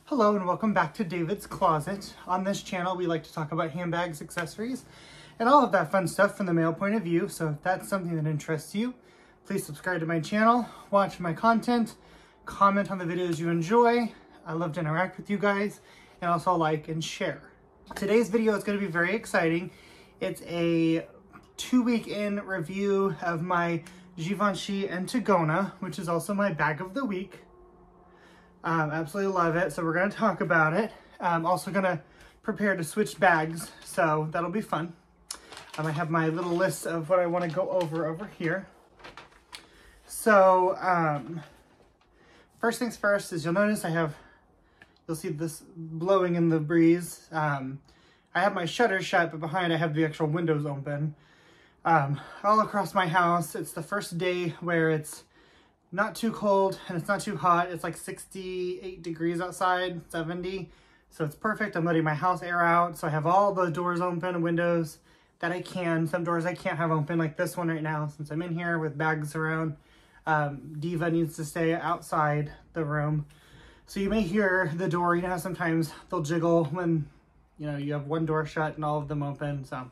Hello and welcome back to David's Closet. On this channel, we like to talk about handbags, accessories, and all of that fun stuff from the male point of view. So if that's something that interests you, please subscribe to my channel, watch my content, comment on the videos you enjoy. I love to interact with you guys, and also like and share. Today's video is going to be very exciting. It's a 2-week in review of my Givenchy Antigona, which is also my bag of the week. Absolutely love it, so we're going to talk about it. I'm also going to prepare to switch bags, so that'll be fun. I have my little list of what I want to go over here. So, first things first is you'll notice you'll see this blowing in the breeze. I have my shutters shut, but behind I have the actual windows open. All across my house, it's the first day where it's not too cold and it's not too hot. It's like 68 degrees outside, 70. So it's perfect. I'm letting my house air out. So I have all the doors open and windows that I can. Some doors I can't have open, like this one right now, since I'm in here with bags around. Diva needs to stay outside the room. So you may hear the door, you know how sometimes they'll jiggle when, you know, you have one door shut and all of them open. So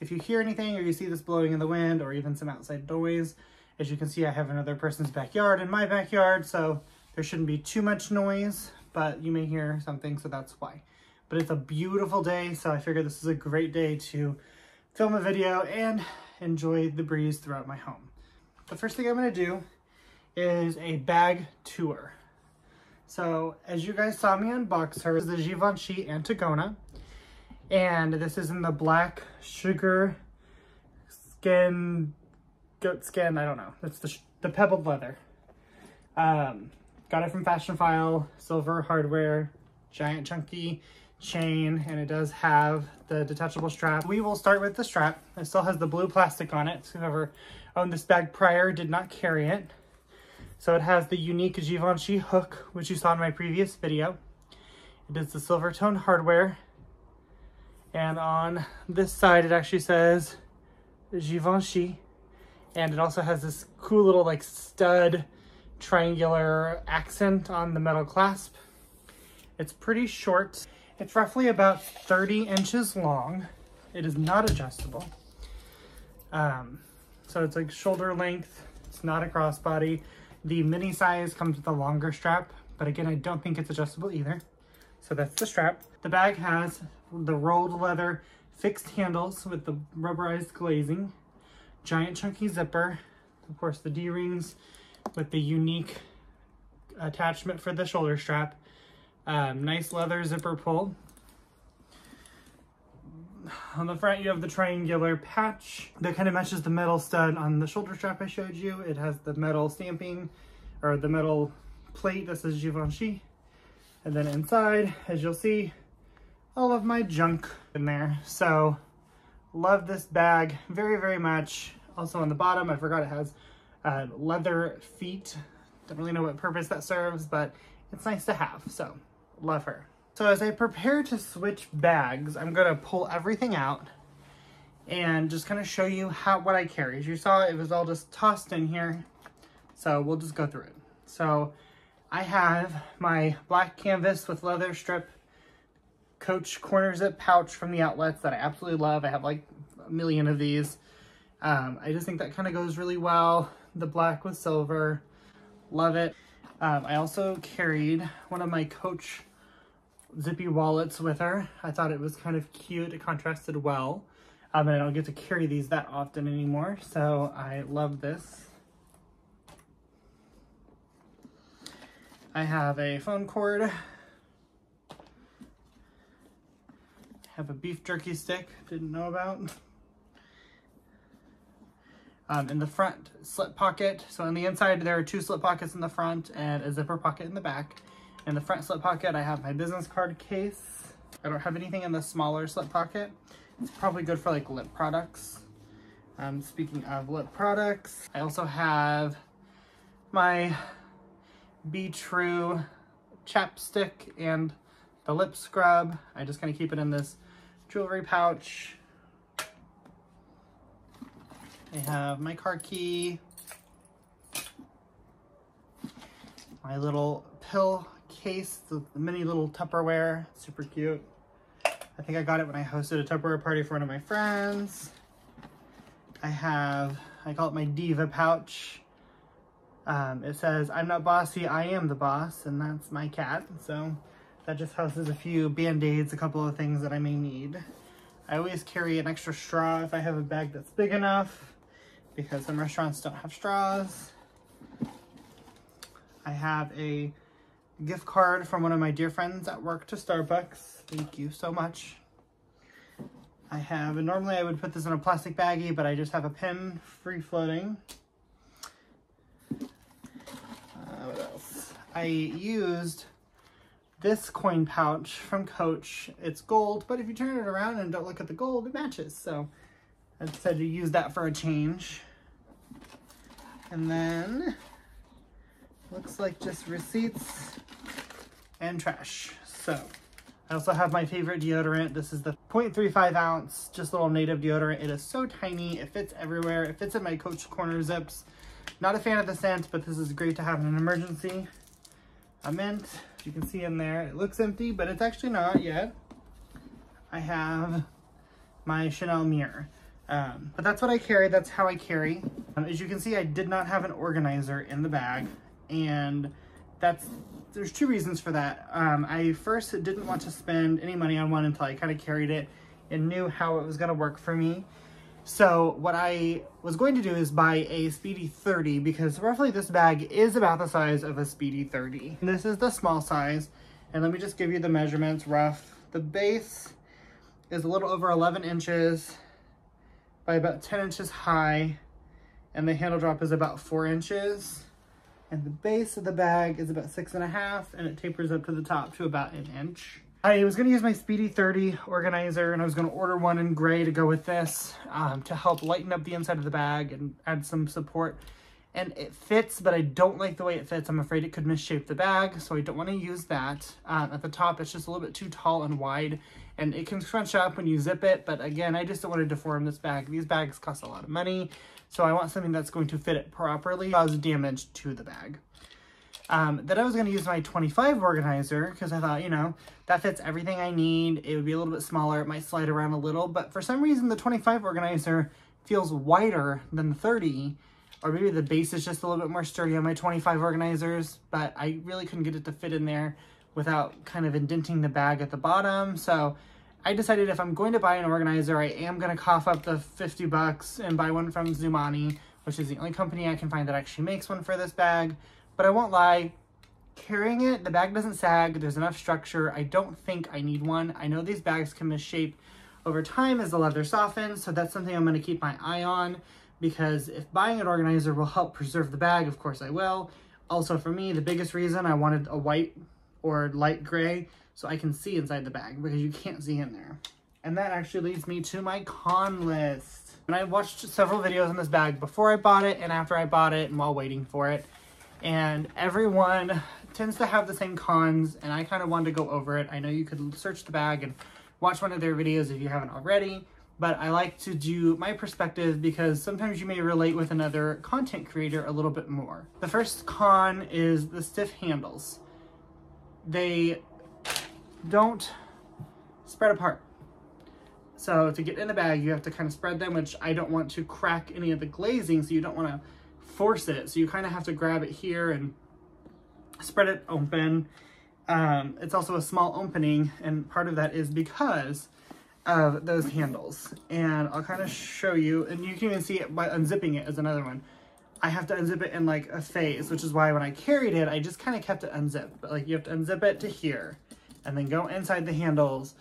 if you hear anything or you see this blowing in the wind or even some outside noise, as you can see, I have another person's backyard in my backyard, so there shouldn't be too much noise, but you may hear something, so that's why. But it's a beautiful day, so I figured this is a great day to film a video and enjoy the breeze throughout my home. The first thing I'm going to do is a bag tour. So as you guys saw me unbox her, this is the Givenchy Antigona, and this is in the black sugar skin, goat skin, I don't know. It's the pebbled leather. Got it from Fashion File, silver hardware, giant chunky chain, and it does have the detachable strap. We will start with the strap. It still has the blue plastic on it. So whoever owned this bag prior did not carry it. So it has the unique Givenchy hook, which you saw in my previous video. It is the silver tone hardware. And on this side, it actually says Givenchy. And it also has this cool little like stud triangular accent on the metal clasp. It's pretty short. It's roughly about 30 inches long. It is not adjustable. So it's like shoulder length. It's not a crossbody. The mini size comes with a longer strap, but again, I don't think it's adjustable either. So that's the strap. The bag has the rolled leather fixed handles with the rubberized glazing. Giant chunky zipper, of course the D-rings with the unique attachment for the shoulder strap. Nice leather zipper pull. On the front you have the triangular patch that kind of matches the metal stud on the shoulder strap I showed you. It has the metal stamping, or the metal plate that says Givenchy. And then inside, as you'll see, all of my junk in there. So love this bag very, very much. Also on the bottom, I forgot it has leather feet. Don't really know what purpose that serves, but it's nice to have, so love her. So as I prepare to switch bags, I'm gonna pull everything out and just kind of show you what I carry. As you saw, it was all just tossed in here, so we'll just go through it. So I have my black canvas with leather strip Coach corner zip pouch from the outlets that I absolutely love. I have like a million of these. I just think that kind of goes really well. The black with silver, love it. I also carried one of my Coach zippy wallets with her. I thought it was kind of cute. It contrasted well. And I don't get to carry these that often anymore, so I love this. I have a phone cord. Have a beef jerky stick, didn't know about. In the front slip pocket, so on the inside there are 2 slip pockets in the front and a zipper pocket in the back. In the front slip pocket I have my business card case. I don't have anything in the smaller slip pocket. It's probably good for like lip products. Speaking of lip products, I also have my Be True chapstick and the lip scrub. I just kind of keep it in this jewelry pouch. I have my car key, my little pill case, the mini little Tupperware, super cute. I think I got it when I hosted a Tupperware party for one of my friends. I call it my diva pouch. It says, "I'm not bossy, I am the boss," and that's my cat. So that just houses a few Band-Aids, a couple of things that I may need. I always carry an extra straw if I have a bag that's big enough, because some restaurants don't have straws. I have a gift card from one of my dear friends at work to Starbucks. Thank you so much. I have, and normally I would put this in a plastic baggie, but I just have a pen free floating. What else? I used this coin pouch from Coach. It's gold, but if you turn it around and don't look at the gold, it matches. So I decided to use that for a change. And then looks like just receipts and trash. So I also have my favorite deodorant. This is the 0.35 ounce, just little native deodorant. It is so tiny. It fits everywhere. It fits in my Coach corner zips. Not a fan of the scent, but this is great to have in an emergency. A mint, you can see in there. It looks empty, but it's actually not yet. I have my Chanel mirror. But that's what I carry. That's how I carry. As you can see, I did not have an organizer in the bag, and there's two reasons for that. I first didn't want to spend any money on one until I kind of carried it and knew how it was going to work for me. So what I was going to do is buy a Speedy 30, because roughly this bag is about the size of a Speedy 30. And this is the small size, and let me just give you the measurements rough. The base is a little over 11 inches by about 10 inches high, and the handle drop is about 4 inches. And the base of the bag is about 6.5, and it tapers up to the top to about 1 inch. I was going to use my Speedy 30 organizer, and I was going to order one in gray to go with this to help lighten up the inside of the bag and add some support. And it fits, but I don't like the way it fits. I'm afraid it could misshape the bag, so I don't want to use that. At the top, it's just a little bit too tall and wide, and it can scrunch up when you zip it. But again, I just don't want to deform this bag. These bags cost a lot of money, so I want something that's going to fit it properly, cause damage to the bag. Then I was going to use my 25 organizer, because I thought, you know, that fits everything I need. It would be a little bit smaller. It might slide around a little, but for some reason the 25 organizer feels wider than the 30, or maybe the base is just a little bit more sturdy on my 25 organizers, but I really couldn't get it to fit in there without kind of indenting the bag at the bottom. So I decided if I'm going to buy an organizer, I am going to cough up the 50 bucks and buy one from Zumani, which is the only company I can find that actually makes one for this bag. But I won't lie, carrying it, the bag doesn't sag, there's enough structure. I don't think I need one. I know these bags can misshape over time as the leather softens, so that's something I'm going to keep my eye on, because if buying an organizer will help preserve the bag, of course I will. Also for me, the biggest reason I wanted a white or light gray so I can see inside the bag, because you can't see in there. And that actually leads me to my con list. And I watched several videos on this bag before I bought it and after I bought it and while waiting for it. And everyone tends to have the same cons, and I kind of wanted to go over it. I know you could search the bag and watch one of their videos if you haven't already, but I like to do my perspective because sometimes you may relate with another content creator a little bit more. The first con is the stiff handles. They don't spread apart. So to get in the bag, you have to kind of spread them, which I don't want to crack any of the glazing, so you don't want to force it. So you kind of have to grab it here and spread it open. It's also a small opening, and part of that is because of those handles. And I'll kind of show you, and you can even see it by unzipping it as another one. I have to unzip it in like a phase, which is why when I carried it, I just kind of kept it unzipped. But like you have to unzip it to here, and then go inside the handles,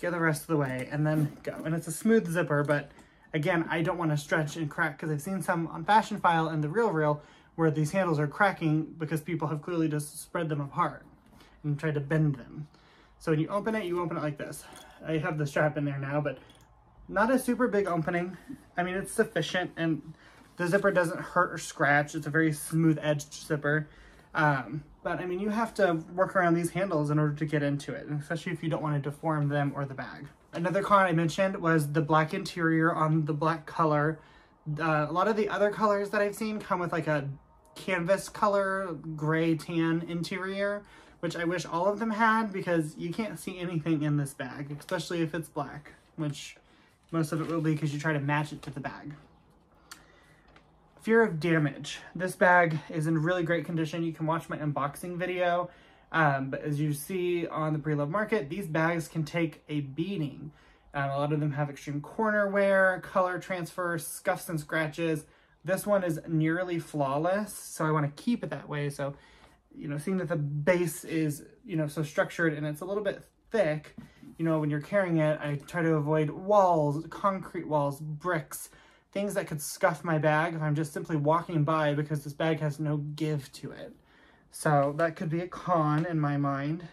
get the rest of the way, and then go. And it's a smooth zipper, but again, I don't want to stretch and crack, because I've seen some on Fashion File and the Real where these handles are cracking because people have clearly just spread them apart and tried to bend them. So when you open it like this. I have the strap in there now, but not a super big opening. I mean, it's sufficient, and the zipper doesn't hurt or scratch. It's a very smooth edged zipper. But I mean, you have to work around these handles in order to get into it, especially if you don't want to deform them or the bag. Another con I mentioned was the black interior on the black color. A lot of the other colors that I've seen come with like a canvas color, gray tan interior, which I wish all of them had, because you can't see anything in this bag, especially if it's black, which most of it will be because you try to match it to the bag. Fear of damage. This bag is in really great condition. You can watch my unboxing video, but as you see on the pre-loved market, these bags can take a beating. A lot of them have extreme corner wear, color transfer, scuffs and scratches. This one is nearly flawless, so I want to keep it that way. So, you know, seeing that the base is, you know, so structured and it's a little bit thick, you know, when you're carrying it, I try to avoid walls, concrete walls, bricks, things that could scuff my bag if I'm just simply walking by, because this bag has no give to it. So that could be a con in my mind.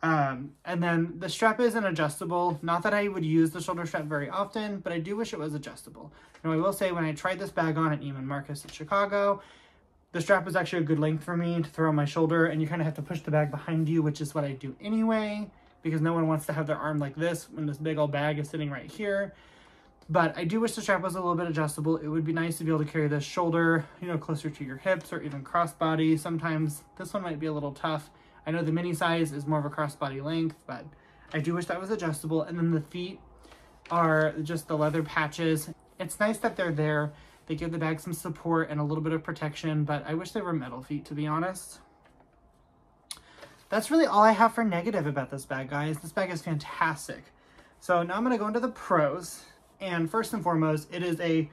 And then the strap isn't adjustable. Not that I would use the shoulder strap very often, but I do wish it was adjustable. Now I will say, when I tried this bag on at Neiman Marcus in Chicago, the strap was actually a good length for me to throw on my shoulder, and you kind of have to push the bag behind you, which is what I do anyway, because no one wants to have their arm like this when this big old bag is sitting right here. But I do wish the strap was a little bit adjustable. It would be nice to be able to carry this shoulder, you know, closer to your hips, or even crossbody. Sometimes this one might be a little tough. I know the mini size is more of a crossbody length, but I do wish that was adjustable. And then the feet are just the leather patches. It's nice that they're there. They give the bag some support and a little bit of protection, but I wish they were metal feet, to be honest. That's really all I have for negative about this bag, guys. This bag is fantastic. So now I'm gonna go into the pros. And first and foremost, it is a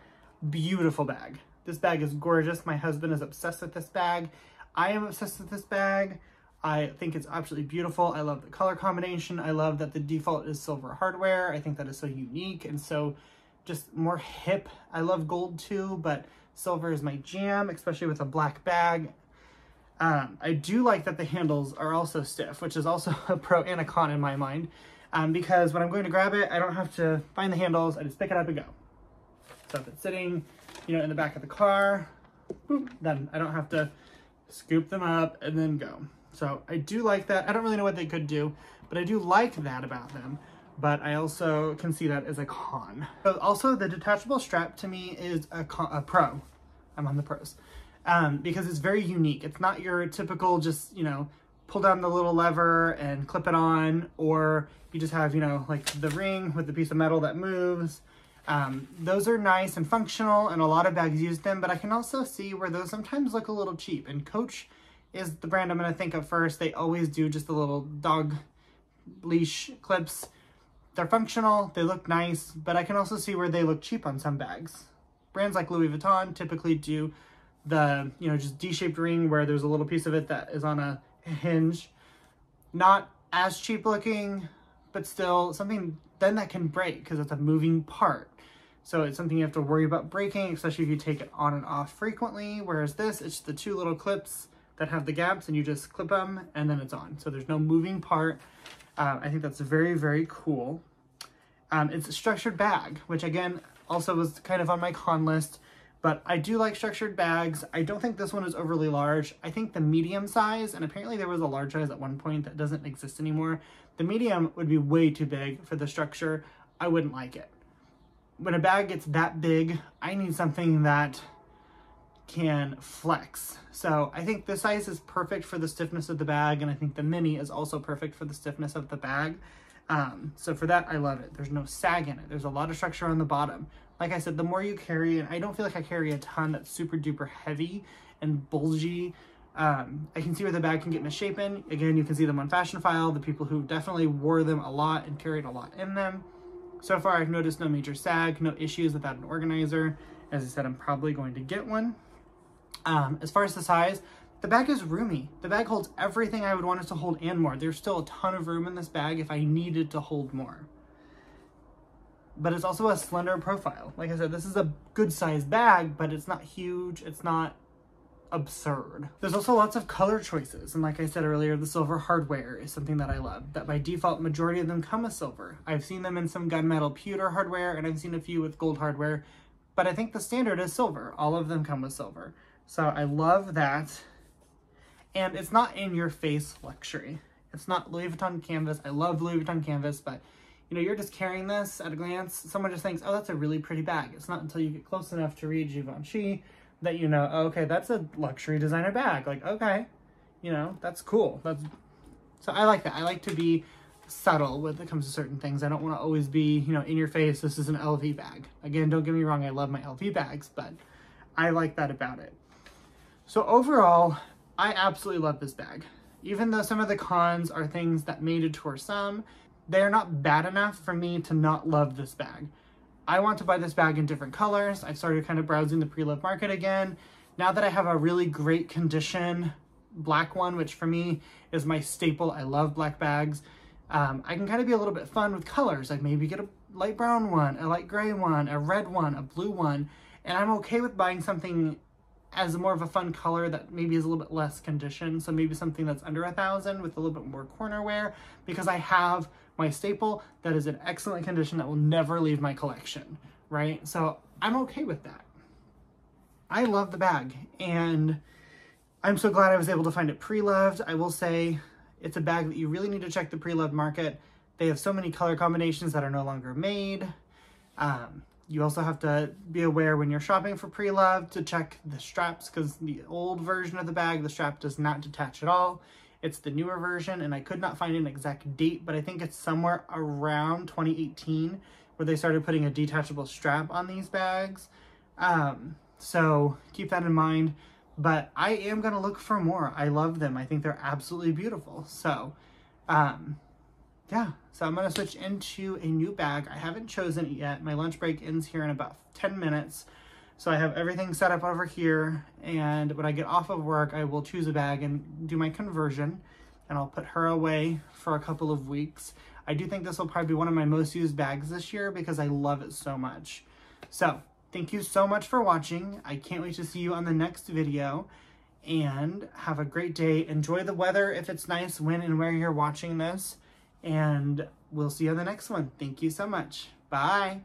beautiful bag. This bag is gorgeous. My husband is obsessed with this bag. I am obsessed with this bag. I think it's absolutely beautiful. I love the color combination. I love that the default is silver hardware. I think that is so unique and so just more hip. I love gold too, but silver is my jam, especially with a black bag. I do like that the handles are also stiff, which is also a pro and a con in my mind, because when I'm going to grab it, I don't have to find the handles. I just pick it up and go. So if it's sitting, you know, in the back of the car, boop, then I don't have to scoop them up and then go. So I do like that. I don't really know what they could do, but I do like that about them. But I also can see that as a con. But also, the detachable strap to me is a pro. I'm on the pros. Because it's very unique. It's not your typical just, you know, pull down the little lever and clip it on, or you just have, you know, like the ring with the piece of metal that moves. Those are nice and functional, and a lot of bags use them, but I can also see where those sometimes look a little cheap. And Coach is the brand I'm going to think of first. They always do just the little dog leash clips. They're functional, they look nice, but I can also see where they look cheap on some bags. Brands like Louis Vuitton typically do the, you know, just D-shaped ring where there's a little piece of it that is on a hinge. Not as cheap looking, but still something then that can break because it's a moving part. So it's something you have to worry about breaking, especially if you take it on and off frequently. Whereas this, it's the two little clips that have the gaps, and you just clip them and then it's on. So there's no moving part. I think that's very, very cool. It's a structured bag, which again, also was kind of on my con list, but I do like structured bags. I don't think this one is overly large. I think the medium size, and apparently there was a large size at one point that doesn't exist anymore. The medium would be way too big for the structure. I wouldn't like it. When a bag gets that big, I need something that can flex. So I think this size is perfect for the stiffness of the bag, and I think the mini is also perfect for the stiffness of the bag. So for that, I love it. There's no sag in it. There's a lot of structure on the bottom. Like I said, the more you carry, and I don't feel like I carry a ton that's super duper heavy and bulgy. I can see where the bag can get misshapen. Again, you can see them on Fashion File, the people who definitely wore them a lot and carried a lot in them. So far, I've noticed no major sag, no issues without an organizer. As I said, I'm probably going to get one. As far as the size, the bag is roomy. The bag holds everything I would want it to hold and more. There's still a ton of room in this bag if I needed to hold more. But it's also a slender profile. Like I said, this is a good sized bag, but it's not huge. It's not absurd. There's also lots of color choices. And like I said earlier, the silver hardware is something that I love. That by default, majority of them come with silver. I've seen them in some gunmetal pewter hardware, and I've seen a few with gold hardware. But I think the standard is silver. All of them come with silver. So I love that. And it's not in your face luxury. It's not Louis Vuitton canvas. I love Louis Vuitton canvas, but you know, you're just carrying this at a glance. Someone just thinks, oh, that's a really pretty bag. It's not until you get close enough to read Givenchy that you know, oh, okay, that's a luxury designer bag. Like, okay, you know, that's cool. That's So I like that. I like to be subtle when it comes to certain things. I don't want to always be, you know, in your face, this is an LV bag. Again, don't get me wrong, I love my LV bags, but I like that about it. So overall, I absolutely love this bag. Even though some of the cons are things that may deter some, they're not bad enough for me to not love this bag. I want to buy this bag in different colors. I started kind of browsing the pre-loved market again. Now that I have a really great condition black one, which for me is my staple, I love black bags, I can kind of be a little bit fun with colors. Like maybe get a light brown one, a light gray one, a red one, a blue one, and I'm okay with buying something as more of a fun color that maybe is a little bit less conditioned. So maybe something that's under $1,000 with a little bit more corner wear, because I have my staple that is in excellent condition that will never leave my collection, right? So I'm okay with that. I love the bag, and I'm so glad I was able to find it pre-loved. I will say it's a bag that you really need to check the pre-loved market. They have so many color combinations that are no longer made. You also have to be aware when you're shopping for pre-loved to check the straps, because the old version of the bag, the strap does not detach at all. It's the newer version, and I could not find an exact date, but I think it's somewhere around 2018 where they started putting a detachable strap on these bags. So keep that in mind. But I am going to look for more. I love them. I think they're absolutely beautiful. So, yeah. So I'm going to switch into a new bag. I haven't chosen it yet. My lunch break ends here in about 10 minutes. So I have everything set up over here. And when I get off of work, I will choose a bag and do my conversion. And I'll put her away for a couple of weeks. I do think this will probably be one of my most used bags this year because I love it so much. So thank you so much for watching. I can't wait to see you on the next video, and have a great day. Enjoy the weather if it's nice when and where you're watching this, and we'll see you on the next one. Thank you so much. Bye.